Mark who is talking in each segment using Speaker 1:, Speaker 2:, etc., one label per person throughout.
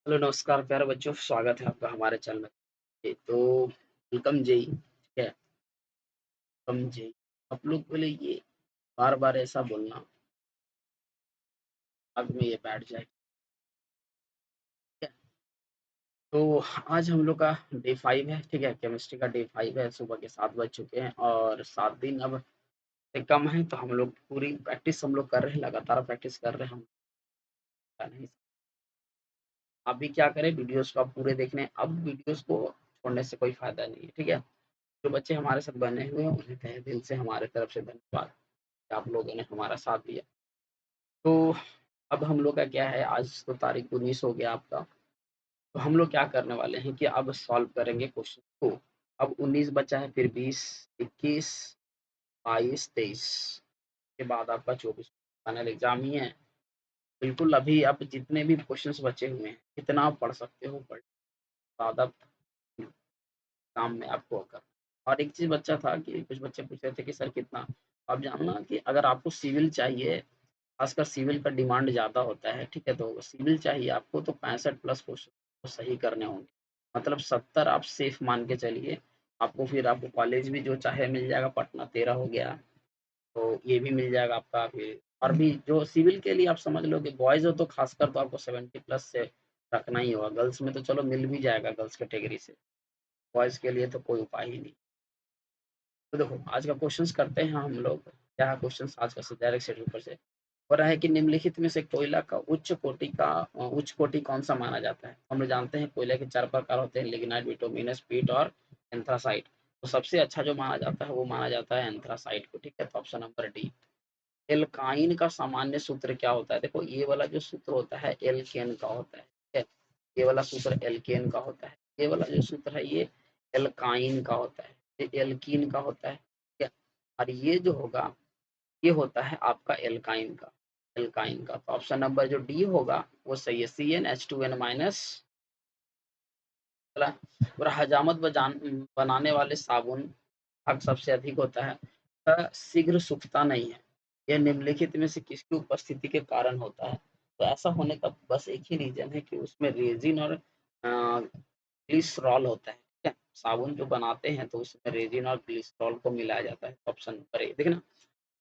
Speaker 1: Hello नमस्कार प्यारे बच्चों, स्वागत है आपका हमारे चैनल में। तो वेलकम जी, ठीक है? वेलकम जी। आप लोग के लिए ये बार-बार ऐसा बोलना, दिमाग में ये बैठ जाए, ठीक है? तो आज हम लोग का डे 5 है, ठीक है? केमिस्ट्री का डे 5 है, सुबह के 7 बज चुके हैं और 7 दिन अब से कम है, तो हम लोग पूरी प्रैक्टिस हम लोग कर रहे हैं, लगातार प्रैक्टिस कर रहे हैं हम। नहीं, आप भी क्या करें, वीडियोज़ को आप पूरे देख लें। अब वीडियोज़ को छोड़ने से कोई फ़ायदा नहीं है, ठीक है? जो बच्चे हमारे साथ बने हुए हैं, उन्हें तहे दिल से हमारे तरफ से धन्यवाद कि आप लोगों ने हमारा साथ दिया। तो अब हम लोग का क्या है, आज तो तारीख 19 हो गया आपका। तो हम लोग क्या करने वाले हैं कि अब सॉल्व करेंगे क्वेश्चन को। अब 19 बचा है, फिर 20, 21, 22, 23 के बाद आपका 24 फाइनल एग्ज़ाम ही है। बिल्कुल अभी अब जितने भी क्वेश्चंस बचे हुए हैं, जितना आप पढ़ सकते हो पढ़, ज़्यादा काम में आपको कर। और एक चीज़ बचा था कि कुछ बच्चे पूछ रहे थे कि सर कितना? आप जानना कि अगर आपको सिविल चाहिए, खासकर सिविल का डिमांड ज़्यादा होता है, ठीक है? तो सिविल चाहिए आपको तो 65 प्लस क्वेश्चन तो सही करने होंगे। मतलब 70 आप सेफ मान के चलिए, आपको फिर आपको कॉलेज भी जो चाहे मिल जाएगा, पटना 13 हो गया, तो ये भी मिल जाएगा आपका फिर। और भी जो सिविल के लिए आप समझ लो कि बॉयज़ हो तो खासकर तो आपको 70 प्लस से रखना ही होगा, गर्ल्स में तो चलो मिल भी जाएगा गर्ल्स कैटेगरी से, बॉयज़ के लिए तो कोई उपाय ही नहीं। तो देखो आज का क्वेश्चंस करते हैं हम लोग। क्या है क्वेश्चंस आज का डायरेक्ट सेट ऊपर से हो रहा है कि निम्नलिखित में से कोयला का उच्च कोटि कौन सा माना जाता है? हम लोग जानते हैं कोयले के 4 प्रकार होते हैं, लिग्नाइट, बिटुमिनस, पीट और एंथ्रासाइट। तो सबसे अच्छा जो माना जाता है वो माना जाता है एंथ्रासाइट को, ठीक है? तो ऑप्शन नंबर डी। एल्काइन का सामान्य सूत्र क्या होता है? देखो ये वाला जो सूत्र होता है एल्केन का होता है, ठीक है? ये वाला सूत्र एल्केन का होता है। ये वाला जो सूत्र है ये एल्काइन का होता है, ये एल्कीन का होता है, ठीक है? और ये जो होगा, ये होता है आपका एल्काइन का। तो ऑप्शन नंबर जो डी होगा वो सही है, CnH2n माइनस वाला। और हजामत बनाने वाले साबुन भाग सबसे अधिक होता है, शीघ्र सूखता नहीं है। यह निम्नलिखित में से किसकी उपस्थिति के कारण होता है? तो ऐसा होने का बस एक ही रीज़न है कि उसमें रेज़िन और ग्लिसरॉल होता है, ठीक है? साबुन जो बनाते हैं तो उसमें रेज़िन और ग्लिसरॉल को मिलाया जाता है। ऑप्शन नंबर ए देखना।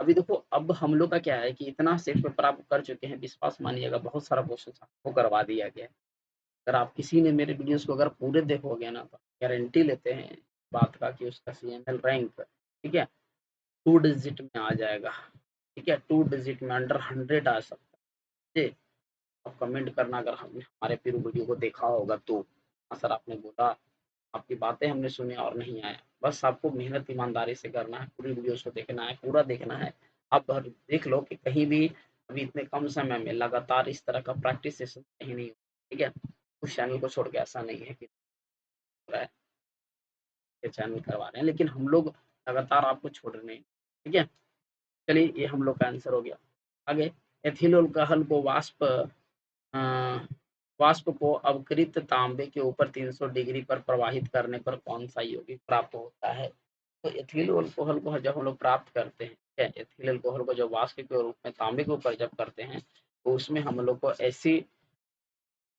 Speaker 1: अभी देखो अब हम लोग का क्या है कि इतना सेट पेपर आप कर चुके हैं, विश्वास मानिएगा बहुत सारा क्वेश्चन आपको करवा दिया गया है। अगर आप किसी ने मेरे वीडियोज़ को अगर पूरे देखोगे ना, तो गारंटी लेते हैं बात का कि उसका CML रैंक, ठीक है, 2 डिजिट में आ जाएगा, ठीक है? 2 डिजिट में अंडर 100 आ सकता है। जी, आप कमेंट करना अगर हमने हमारे पूरे वीडियो को देखा होगा तो। हाँ सर आपने बोला, आपकी बातें हमने सुनी और नहीं आया। बस आपको मेहनत ईमानदारी से करना है, पूरी वीडियोज़ को देखना है, पूरा देखना है। आप हर देख लो कि कहीं भी अभी इतने कम समय में लगातार इस तरह का प्रैक्टिस सेशन कहीं नहीं हुआ, ठीक है? उस चैनल को छोड़ के ऐसा नहीं है कि हो रहा है, ये चैनल करवा रहे हैं, लेकिन हम लोग लगातार आपको छोड़ रहे हैं, ठीक है? चलिए ये हम लोग का आंसर हो गया। आगे, एथिल अल्कोहल को अ, वाष्प को अवकृत तांबे के ऊपर 300 डिग्री पर प्रवाहित करने पर कौन-सा यौगिक प्राप्त होता है? तो एथिल अल्कोहल को जब हम लोग प्राप्त करते हैं, ठीक है? एथिल अल्कोहल को जब वाष्प के रूप में तांबे के ऊपर जब करते हैं, तो उसमें हम लोग को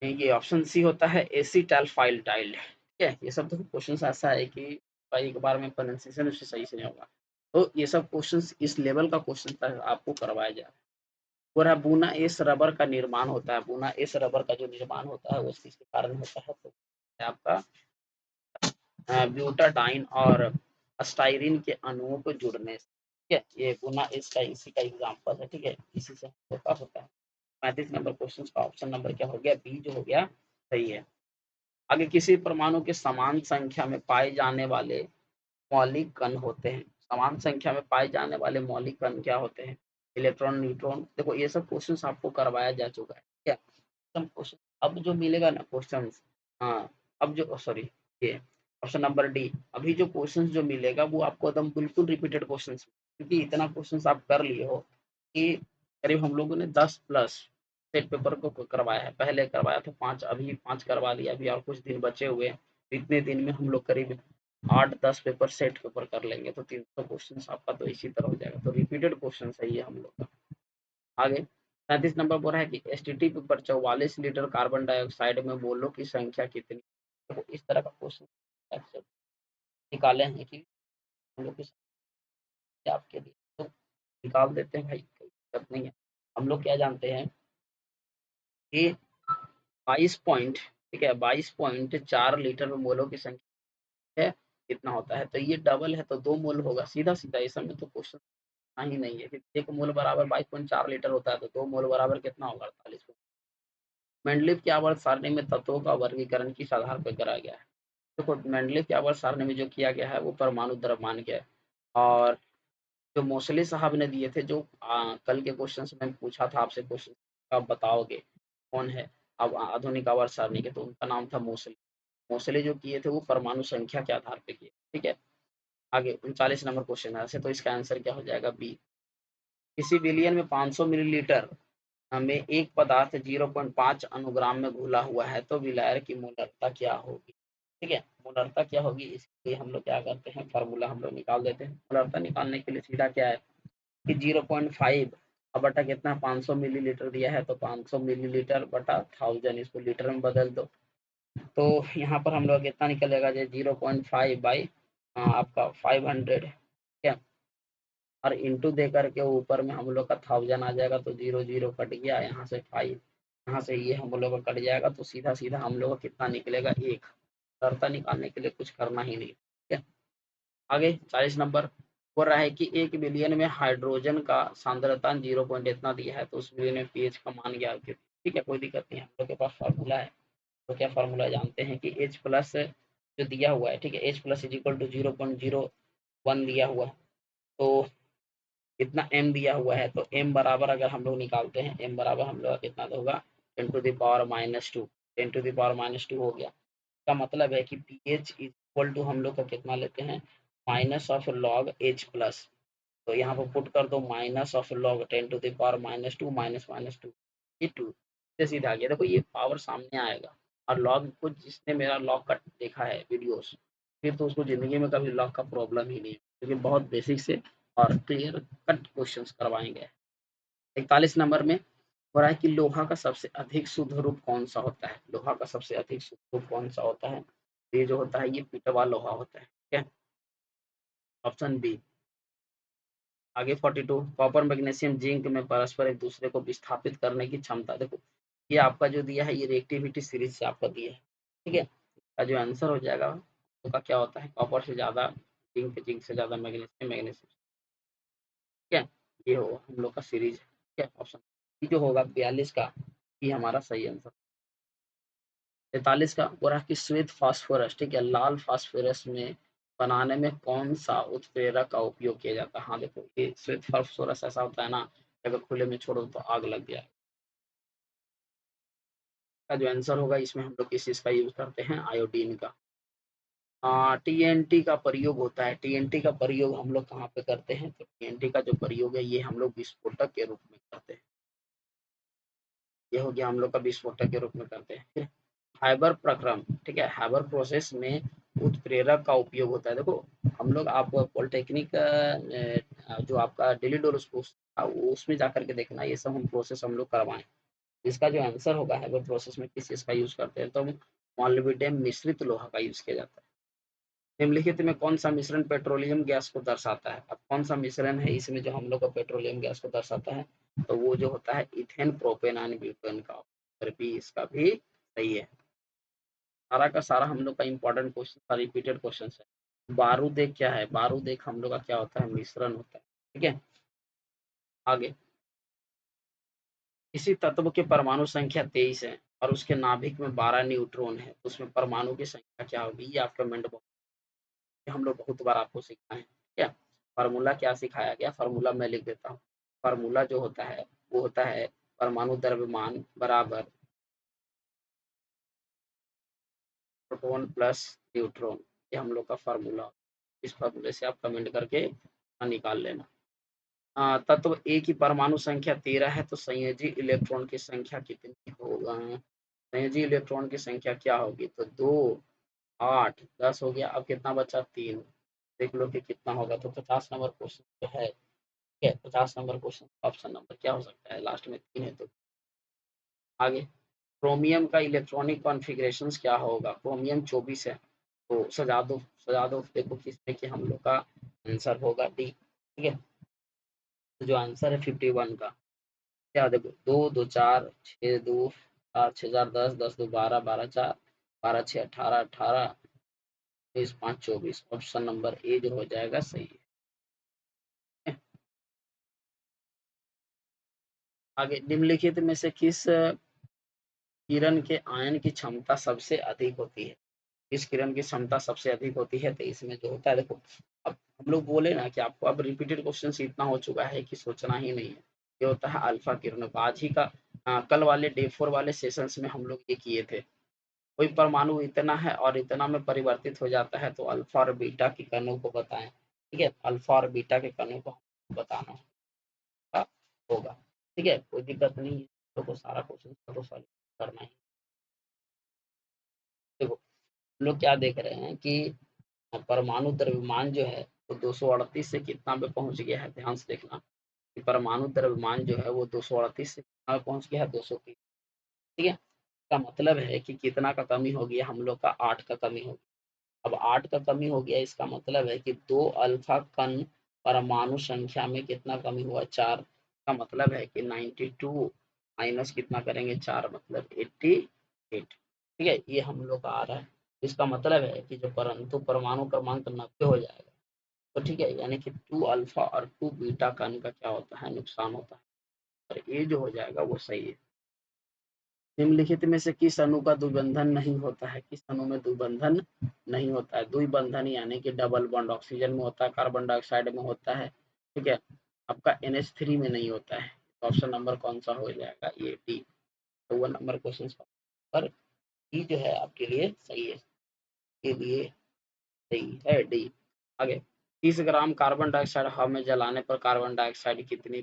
Speaker 1: ये ऑप्शन सी होता है एसिटाल्फाइल्टाइल, ठीक है? ये सब देखो क्वेश्चंस ऐसा है कि भाई एक बार में प्रोनंसिएशन उससे सही से नहीं होगा। तो ये सब क्वेश्चंस इस लेवल का क्वेश्चन था आपको करवाया जाए। हो रहा है बूना एस रबर का निर्माण होता है, बूना एस रबर का जो निर्माण होता है वो किसके कारण होता है? तो आपका ब्यूटाडाइन और स्टाइरिन के अणुओं को जुड़ने से, ठीक है? ये बूना एस का इसी का एग्जांपल है, ठीक है? इसी से होता है। 35 नंबर क्वेश्चन का ऑप्शन नंबर क्या हो गया? बी जो हो गया सही है। आगे, किसी परमाणु के समान संख्या में पाए जाने वाले मौलिक कण होते हैं। समान संख्या में पाए जाने वाले मौलिक कण क्या होते हैं? Electron, neutron. देखो ये सब क्वेश्चंस आपको करवाया जा चुका है, ठीक है? सब क्वेश्चन अब जो मिलेगा ना क्वेश्चंस, हाँ, अब जो सॉरी ये ऑप्शन नंबर डी, अभी जो क्वेश्चंस जो मिलेगा वो आपको एकदम बिल्कुल रिपीटेड क्वेश्चंस, क्योंकि इतना क्वेश्चंस आप कर लिए हो कि करीब हम लोगों ने 10 प्लस सेट पेपर को करवाया है। पहले करवाया था 5, अभी 5 करवा लिया, अभी और कुछ दिन बचे हुए हैं। इतने दिन में हम लोग करीब 8-10 पेपर सेट पेपर कर लेंगे, तो 300 क्वेश्चन आपका तो इसी तरह हो जाएगा। तो रिपीटेड क्वेश्चन है ये हम लोग का। आगे, 35 नंबर बोल रहा है कि एसटीटी पर 44 लीटर कार्बन डाइऑक्साइड में मोलों की संख्या कितनी? तो इस तरह का क्वेश्चन निकाले हैं कि मोलों की संख्या आपके लिए, तो निकाल देते हैं भाई, कोई दिक्कत नहीं है। हम लोग क्या जानते हैं कि 22 पॉइंट, ठीक है, 22.4 लीटर मोलों की संख्या है कितना होता है, तो ये डबल है तो 2 मोल होगा, सीधा-सीधा, इस समय तो क्वेश्चन ही नहीं है कि 1 मोल बराबर 22.4 लीटर होता है, तो 2 मोल बराबर कितना होगा? 48। मेंडलीव की आवर्त सारणी में तत्वों का वर्गीकरण किस आधार पर करा गया है? देखो, मेंडलीव की आवर्त सारणी में जो किया गया है वो परमाणु द्रव्यमान के है, और जो मोसले साहब ने दिए थे, जो कल के क्वेश्चन से मैंने पूछा था आपसे क्वेश्चन, आप बताओगे कौन है अब आधुनिक आवर्त सारणी के, तो उनका नाम था मोसले। मोसले जो किए थे वो परमाणु संख्या के आधार पे किए, ठीक है। आगे 39 नंबर क्वेश्चन है, ऐसे तो इसका आंसर क्या हो जाएगा? बी। किसी विलियन में 500 मिलीलीटर में एक पदार्थ 0.5 अनुग्राम में घुला हुआ है, तो विलायक की मोलरता क्या होगी? ठीक है, मोलरता क्या होगी, इसके लिए हम लोग क्या करते हैं, फार्मूला हम लोग निकाल देते हैं। मोलरता निकालने के लिए सीधा क्या है कि 0.5 अब बटा कितना, 500 मिलीलीटर दिया है, तो 500 मिलीलीटर बटा 1000, इसको लीटर में बदल दो, तो यहाँ पर हम लोग कितना निकलेगा, 0.5 बाई आपका 500, ठीक है, और इंटू दे करके ऊपर में हम लोग का 1000 आ जाएगा, तो 0 0 कट गया, यहाँ से 5, यहाँ से ये हम लोग का कट जाएगा, तो सीधा सीधा हम लोग का कितना निकलेगा, 1। सरता निकालने के लिए कुछ करना ही नहीं, ठीक है। आगे 40 नंबर बोल रहा है कि 1 मिलियन में हाइड्रोजन का सांद्रता 0 पॉइंट इतना दिया है, तो उस मिलियन में पीएच का मान ज्ञात कीजिए। ठीक है, कोई दिक्कत नहीं है, हम लोग के पास फार्मूला है। तो क्या फार्मूला जानते हैं कि H प्लस जो दिया हुआ है, ठीक है, H plus is equal to 0.01 दिया हुआ है, तो इतना m दिया हुआ है, तो m बराबर अगर हम लोग निकालते हैं, m बराबर हम लोग का कितना तो होगा 10⁻², 10⁻², हो गया। का मतलब है कि pH इज इक्वल टू हम लोग का कितना लेते हैं, minus of log H plus, तो यहाँ पर पुट कर दो minus of log 10⁻², minus minus two, ये 2 से सीधा आ गया। देखो ये पावर सामने आएगा, और लॉग को जिसने मेरा लॉग का देखा है वीडियोस, फिर तो उसको जिंदगी में कभी लॉग का प्रॉब्लम ही नहीं है, क्योंकि बहुत बेसिक से और क्लियर कट क्वेश्चंस करवाएंगे। 41 नंबर में हो रहा है कि लोहा का सबसे अधिक शुद्ध रूप कौन सा होता है? लोहा का सबसे अधिक शुद्ध रूप कौन सा होता है? तो ये जो होता है ये पिटवा लोहा होता है, ठीक है, ऑप्शन बी। आगे 42, कॉपर मैग्नीशियम जिंक में परस्पर एक दूसरे को विस्थापित करने की क्षमता, देखो ये आपका जो दिया है ये रिएक्टिविटी सीरीज से आपका दिया है, ठीक है, इसका जो आंसर हो जाएगा उसका क्या होता है, कॉपर से ज्यादा जिंक, जिंक से ज्यादा मैग्नीशियम, मैग्नीशियम, ठीक है, ये हो हम लोग का सीरीज है, ठीक है, ऑप्शन ये जो होगा 42 का, ये हमारा सही आंसर। 43 का बोला कि श्वेत फास्फोरस, ठीक है, लाल फास्फोरस में बनाने में कौन सा उत्प्रेरक का उपयोग किया जाता है? हाँ देखो, ये श्वेत फास्फोरस ऐसा होता है ना, अगर खुले में छोड़ो तो आग लग जाए। का जो आंसर होगा इसमें हम लोग किस चीज का यूज करते हैं, आयोडीन का। टीएनटी का प्रयोग होता है, टीएनटी का प्रयोग हम लोग कहाँ पे करते हैं, तो टीएनटी का जो प्रयोग है ये हम लोग विस्फोटक के रूप में करते हैं, ये हो गया हम लोग का विस्फोटक के रूप में करते हैं। हाइबर प्रक्रम, ठीक है, हाइबर प्रोसेस में उत्प्रेरक का उपयोग होता है। देखो हम लोग, आप पॉलिटेक्निक जो आपका डेली डोर उसमें जाकर के देखना, ये सब हम प्रोसेस हम लोग करवाएं। इसका जो आंसर होगा हाइबर प्रोसेस में किस चीज का यूज करते हैं, तो मॉलिब्डेनम मिश्रित लोहा का यूज किया जाता है। निम्नलिखित में कौन सा मिश्रण पेट्रोलियम गैस को दर्शाता है? अब कौन सा मिश्रण है इसमें जो हम लोग का पेट्रोलियम गैस को दर्शाता है, तो वो जो होता है इथेन प्रोपेन एंड ब्यूटेन का, और भी इसका भी सही है। सारा का सारा हम लोग का इंपॉर्टेंट क्वेश्चन, रिपीटेड क्वेश्चन है। बारूद एक क्या है? बारूद एक हम लोग का क्या होता है, मिश्रण होता है, ठीक है। आगे, किसी तत्व के परमाणु संख्या 23 है और उसके नाभिक में 12 न्यूट्रॉन है, तो उसमें परमाणु की संख्या क्या होगी? ये आपका कमेंट बॉक्स में हम लोग बहुत बार आपको सिखाए हैं, ठीक है। फार्मूला क्या सिखाया गया, फार्मूला मैं लिख देता हूँ। फार्मूला जो होता है वो होता है परमाणु द्रव्यमान बराबर प्रोटॉन प्लस न्यूट्रॉन, ये हम लोग का फार्मूला। इस फार्मूले से आप कमेंट करके निकाल लेना। तत्व ए की परमाणु संख्या 13 है, तो संयोजी इलेक्ट्रॉन की संख्या कितनी होगा? संयोजी इलेक्ट्रॉन की संख्या क्या होगी, तो 2, 8, 10 हो गया, अब कितना बचा, 3, देख लो कि कितना होगा। तो 50 नंबर क्वेश्चन जो है ठीक है, 50 नंबर क्वेश्चन ऑप्शन नंबर क्या हो सकता है, लास्ट में 3 है तो आगे। क्रोमियम का इलेक्ट्रॉनिक कॉन्फ़िगरेशंस क्या होगा? क्रोमियम 24 है, तो सजा दो देखो किसमें कि हम लोग का आंसर होगा डी, ठीक है? तो जो आंसर है 51 का, क्या देखो 2, 2 4, 6 2, 4 6 4 10, 10 2 12, 12 4, 12 6 18, 18, 23 5 24, ऑप्शन नंबर ए जो हो जाएगा सही है। आगे निम्नलिखित में से किस किरण के आयन की क्षमता सबसे अधिक होती है? इस किरण की क्षमता सबसे अधिक होती है, तो इसमें जो होता है देखो, अब हम लोग बोले ना कि आपको अब रिपीटेड क्वेश्चन इतना हो चुका है कि सोचना ही नहीं है। ये होता है अल्फा किरण। आज ही का कल वाले डे 4 वाले सेशंस में हम लोग ये किए थे। कोई परमाणु इतना है और इतना में परिवर्तित हो जाता है, तो अल्फा और बीटा की कणों को बताएं, ठीक है? अल्फा और बीटा के कणों को बताना होगा, ठीक है? कोई दिक्कत नहीं है, तो सारा क्वेश्चन तो सॉल्व करना ही। देखो हम लोग क्या देख रहे हैं कि परमाणु द्रव्यमान जो है वो 238 से कितना पे पहुंच गया है, ध्यान से देखना कि परमाणु द्रव्यमान जो है वो 238 से कितना पे पहुंच गया है, 230, ठीक है? इसका मतलब है कि कितना का कमी हो गया, हम लोग का 8 का कमी हो गया। अब 8 का कमी हो गया, इसका मतलब है कि 2 अल्फा कण परमाणु संख्या में कितना कमी हुआ, 4 का मतलब है कि 92 माइनस कितना करेंगे 4, मतलब 88, ठीक है? ये हम लोग का आ रहा है। इसका मतलब है कि जो परंतु परमाणु क्रमांक 90 हो जाएगा, तो ठीक है, यानी कि 2 अल्फा और 2 बीटा कण का क्या होता है, नुकसान होता है, और ये जो हो जाएगा वो सही है। निम्नलिखित में से किस अणु का द्विबंधन नहीं होता है? किस अणु में द्विबंधन नहीं होता है? द्विबंधन यानी कि डबल बॉन्ड ऑक्सीजन में होता है, कार्बन डाइऑक्साइड में होता है, ठीक है? आपका NH3 में नहीं होता है। तो ऑप्शन नंबर कौन सा हो जाएगा, ये डी। तो 1 नंबर क्वेश्चन पर डी जो है आपके लिए सही है, के लिए सही है डी। आगे 30 ग्राम कार्बन डाइऑक्साइड हवा में जलाने पर कार्बन डाइऑक्साइड कितनी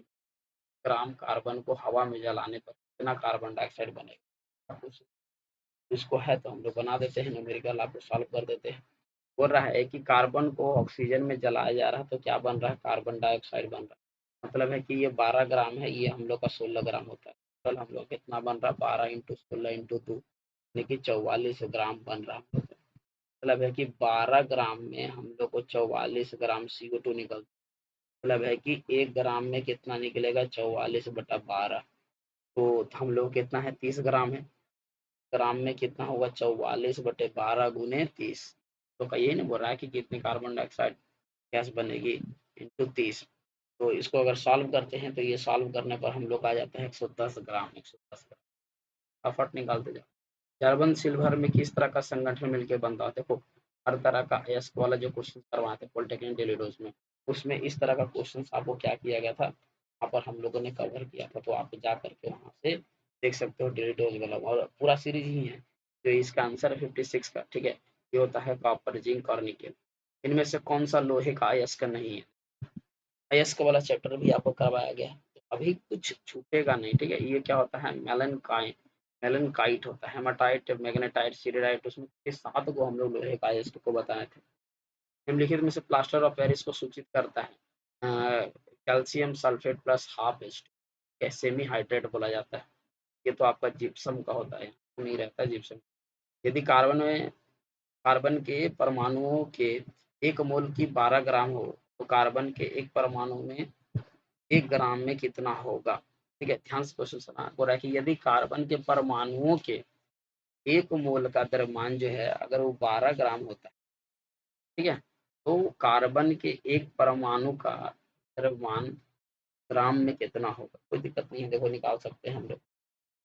Speaker 1: ग्राम कार्बन को हवा में जलाने पर कितना कार्बन डाइऑक्साइड बनेगा? इसको है तो हम लोग बना देते हैं, न्यूमेरिकल आपको सॉल्व कर देते हैं। बोल रहा है कि कार्बन को ऑक्सीजन में जलाया जा रहा है, तो क्या बन रहा है, कार्बन डाइऑक्साइड बन रहा है। मतलब है कि ये 12 ग्राम है, ये हम लोग का 16 ग्राम होता है। टोटल हम लोग कितना बन रहा है, 12 इंटू 16 इंटू 2, यानी कि 44 ग्राम बन रहा है। मतलब है कि 12 ग्राम में हम लोग को 44 ग्राम CO2 निकलता है। मतलब है कि 1 ग्राम में कितना निकलेगा, 44/12। तो हम लोग कितना है, 30 ग्राम है। ग्राम में कितना होगा, 44/12 × 30। तो का यही नहीं बोल रहा है कि कितनी कार्बन डाइऑक्साइड गैस बनेगी इंटू 30। तो इसको अगर सॉल्व करते हैं, तो ये सॉल्व करने पर हम लोग आ जाता है 110 ग्राम, 110 ग्राम फटाफट निकालते जाओ। कार्बन सिल्वर में किस तरह का संगठन मिलकर बनता है? देखो हर तरह का अयस्क वाला जो क्वेश्चन करवाते हैं पॉलिटेक्निक डेलीडोज में, उसमें इस तरह का क्वेश्चन आपको क्या किया गया था, वहाँ पर हम लोगों ने कवर किया था, तो आप जा करके वहाँ से देख सकते हो डेलीडोज वाला, और पूरा सीरीज ही है। जो इसका आंसर है 56 का, ठीक है? ये होता है कॉपर, जिंक और निकेल। इनमें से कौन सा लोहे का अयस्क नहीं है? अयस्क वाला चैप्टर भी आपको करवाया गया है, तो अभी कुछ छूटेगा नहीं, ठीक है? ये क्या होता है, मेलनकाइट होता है, हेमाटाइट, मैग्नेटाइट, सिरेराइट, उसमें ये 7 को हम लोग लोहे का अयस्क को बताए थे। निम्नलिखित में से प्लास्टर ऑफ पेरिस को सूचित करता है, calcium sulphate plus half H semi hydrate बोला जाता है। ये तो आपका जिप्सम का होता है, नहीं रहता जिप्सम। यदि कार्बन के परमाणुओं के एक मोल की 12 ग्राम हो, तो कार्बन के एक परमाणु में 1 ग्राम में कितना होगा? ठीक है, ध्यान से क्वेश्चन सुना। बोल रहा है कि यदि कार्बन के परमाणुओं के 1 मोल का द्रव्यमान जो है अगर वो 12 ग्राम होता है, ठीक है? तो कार्बन के एक परमाणु का द्रव्यमान ग्राम में कितना होगा? कोई दिक्कत नहीं है, देखो निकाल सकते हैं हम लोग।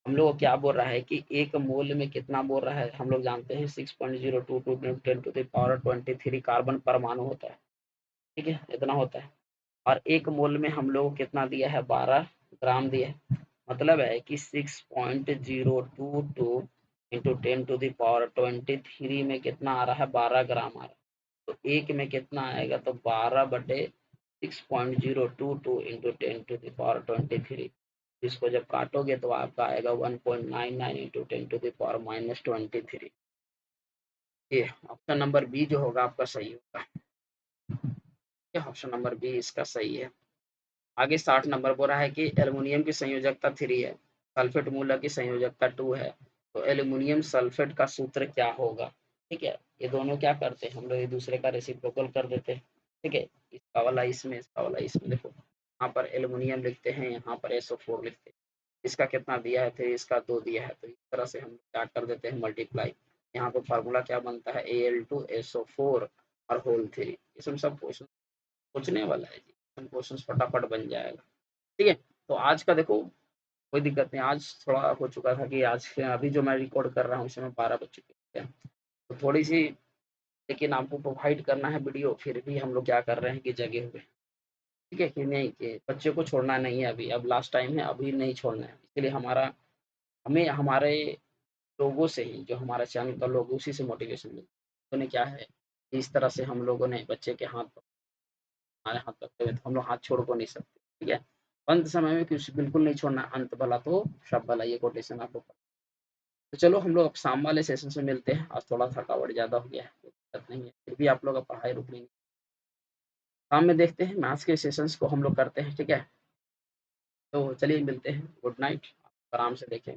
Speaker 1: हम लोग को क्या बोल रहा है कि 1 मोल में कितना बोल रहा है, हम लोग जानते हैं 6.022 × 10⁻23 कार्बन परमाणु होता है, ठीक है? इतना होता है। और 1 मोल में हम लोग को कितना दिया है, 12 ग्राम दिया है। मतलब है कि 6.022 इंटू 10⁻23 में कितना आ रहा है, 12 ग्राम आ रहा है। तो एक में कितना आएगा, तो 12/6.022 इंटू 10⁻23। इसको जब काटोगे तो आपका आएगा 1.99 इंटू 10⁻23। ये ऑप्शन नंबर बी जो होगा आपका सही होगा। ये ऑप्शन नंबर बी इसका सही है। आगे 60 नंबर बोल रहा है कि एल्युमिनियम की संयोजकता 3 है, सल्फेट मूलक की संयोजकता 2 है, तो एल्युमिनियम सल्फेट का सूत्र क्या होगा? ठीक है, ये दोनों क्या करते हैं हम लोग एक दूसरे का रेसिप्रोकल कर देते हैं। ठीक है, इसका वाला इसमें, इसका वाला इसमें, देखो यहाँ पर एल्युमिनियम लिखते हैं, यहाँ पर SO4 लिखते हैं। इसका कितना दिया है? 3, इसका 2 दिया है, तो इस तरह से हम क्या कर देते हैं मल्टीप्लाई। यहाँ पे फार्मूला क्या बनता है? Al2SO4 और होल 3। इसमें सब क्वेश्चन पूछने वाला है जी, क्वेश्चन फटाफट बन जाएगा। ठीक है, तो आज का देखो कोई दिक्कत नहीं, आज थोड़ा हो चुका था कि आज अभी जो मैं रिकॉर्ड कर रहा हूँ उसमें 12 बज चुके हैं, तो थोड़ी सी, लेकिन आपको प्रोवाइड करना है वीडियो, फिर भी हम लोग क्या कर रहे हैं कि जगे हुए हैं। ठीक है कि नहीं, कि बच्चे को छोड़ना नहीं है अभी, अब लास्ट टाइम है, अभी नहीं छोड़ना है, इसलिए हमें हमारे लोगों से ही, जो हमारा चैनल का लोग, उसी से मोटिवेशन मिलता है। तो ने क्या है, इस तरह से हम लोगों ने बच्चे के हाथ, हमारे हाथ पकड़े हुए, तो हम लोग हाथ छोड़ को नहीं सकते। ठीक है, अंत समय में कुछ बिल्कुल नहीं छोड़ना, अंत भला तो सब भला, ये कोटेशन आप लोग। तो चलो हम लोग अब शाम वाले सेशन में मिलते हैं, आज थोड़ा थकावट ज़्यादा हो गया है, कोई दिक्कत नहीं है, फिर भी आप लोग अब पढ़ाई रुक नहीं। शाम में देखते हैं, मैथ्स के सेशंस को हम लोग करते हैं। ठीक है, तो चलिए मिलते हैं, गुड नाइट, आराम से देखें।